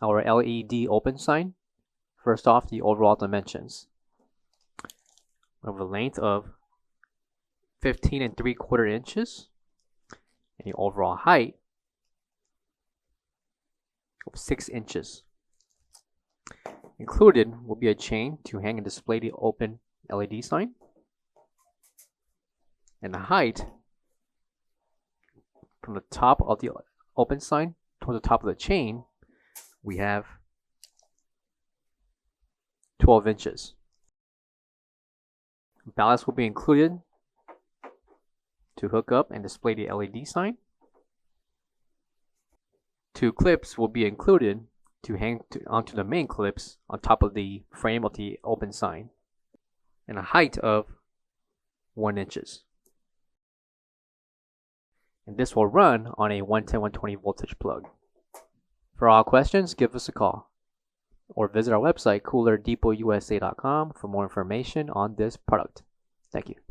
our LED open sign. First off, the overall dimensions. We have a length of 15 3/4 inches and the overall height of 6 inches. Included will be a chain to hang and display the open LED sign, and the height from the top of the open sign to the top of the chain, we have 12 inches. Ballast will be included to hook up and display the LED sign. 2 clips will be included to hang onto the main clips on top of the frame of the open sign, and a height of 1 inches. And this will run on a 110/120 voltage plug. For all questions, give us a call or visit our website coolerdepotUSA.com for more information on this product. Thank you.